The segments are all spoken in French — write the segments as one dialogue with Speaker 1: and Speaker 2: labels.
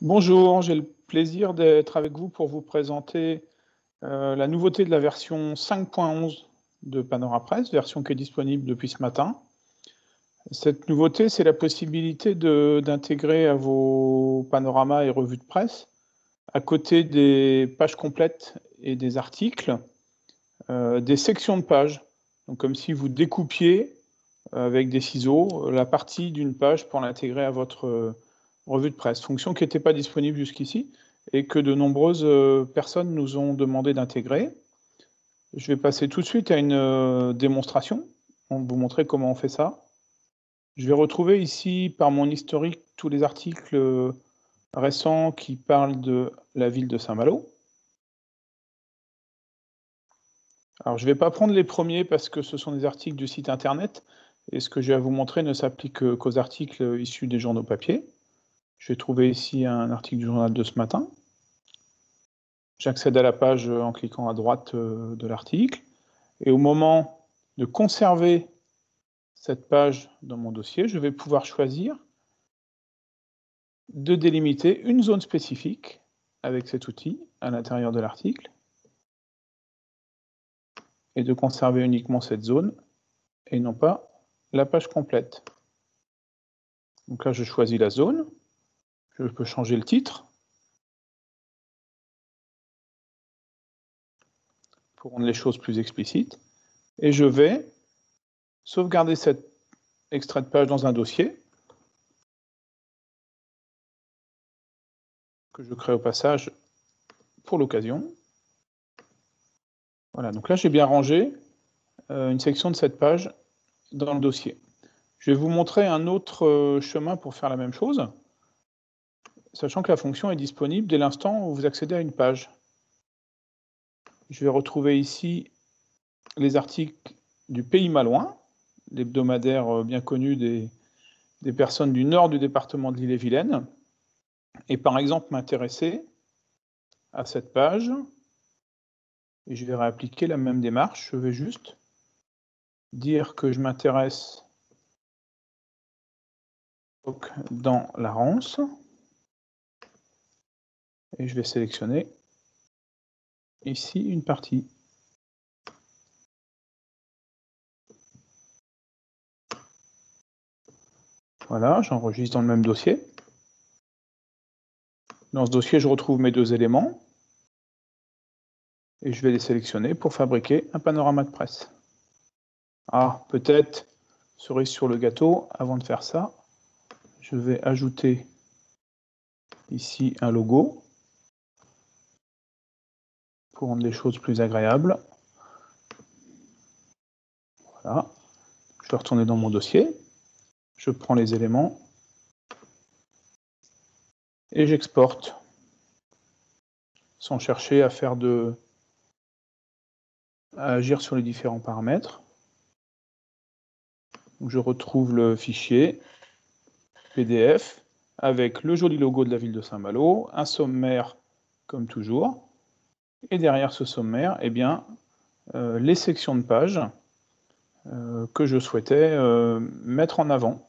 Speaker 1: Bonjour, j'ai le plaisir d'être avec vous pour vous présenter la nouveauté de la version 5.11 de PanoraPress, version qui est disponible depuis ce matin. Cette nouveauté, c'est la possibilité d'intégrer à vos panoramas et revues de presse, à côté des pages complètes et des articles, des sections de pages. Donc comme si vous découpiez avec des ciseaux la partie d'une page pour l'intégrer à votre revue de presse. Fonction qui n'était pas disponible jusqu'ici et que de nombreuses personnes nous ont demandé d'intégrer. Je vais passer tout de suite à une démonstration. On va vous montrer comment on fait ça. Je vais retrouver ici par mon historique tous les articles récents qui parlent de la ville de Saint-Malo. Alors je ne vais pas prendre les premiers parce que ce sont des articles du site internet et ce que je vais vous montrer ne s'applique qu'aux articles issus des journaux papier. Je vais trouver ici un article du journal de ce matin. J'accède à la page en cliquant à droite de l'article. Et au moment de conserver cette page dans mon dossier, je vais pouvoir choisir de délimiter une zone spécifique avec cet outil à l'intérieur de l'article et de conserver uniquement cette zone et non pas la page complète. Donc là, je choisis la zone. Je peux changer le titre pour rendre les choses plus explicites. Et je vais sauvegarder cet extrait de page dans un dossier que je crée au passage pour l'occasion. Voilà, donc là j'ai bien rangé une section de cette page dans le dossier. Je vais vous montrer un autre chemin pour faire la même chose, sachant que la fonction est disponible dès l'instant où vous accédez à une page. Je vais retrouver ici les articles du Pays Malouin, l'hebdomadaire bien connu des personnes du nord du département de l'Ille-et-Vilaine, et par exemple m'intéresser à cette page, et je vais réappliquer la même démarche. Je vais juste dire que je m'intéresse dans la Rance, et je vais sélectionner ici une partie. Voilà, j'enregistre dans le même dossier. Dans ce dossier, je retrouve mes deux éléments, et je vais les sélectionner pour fabriquer un panorama de presse. Ah, peut-être, cerise sur le gâteau, avant de faire ça, je vais ajouter ici un logo pour rendre les choses plus agréables. Voilà. Je vais retourner dans mon dossier. Je prends les éléments et j'exporte sans chercher à agir sur les différents paramètres. Donc je retrouve le fichier PDF avec le joli logo de la ville de Saint-Malo, un sommaire comme toujours, et derrière ce sommaire, eh bien, les sections de pages que je souhaitais mettre en avant.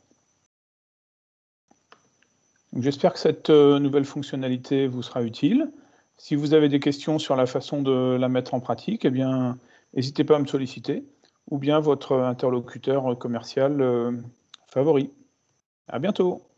Speaker 1: J'espère que cette nouvelle fonctionnalité vous sera utile. Si vous avez des questions sur la façon de la mettre en pratique, eh bien, n'hésitez pas à me solliciter, ou bien votre interlocuteur commercial favori. À bientôt.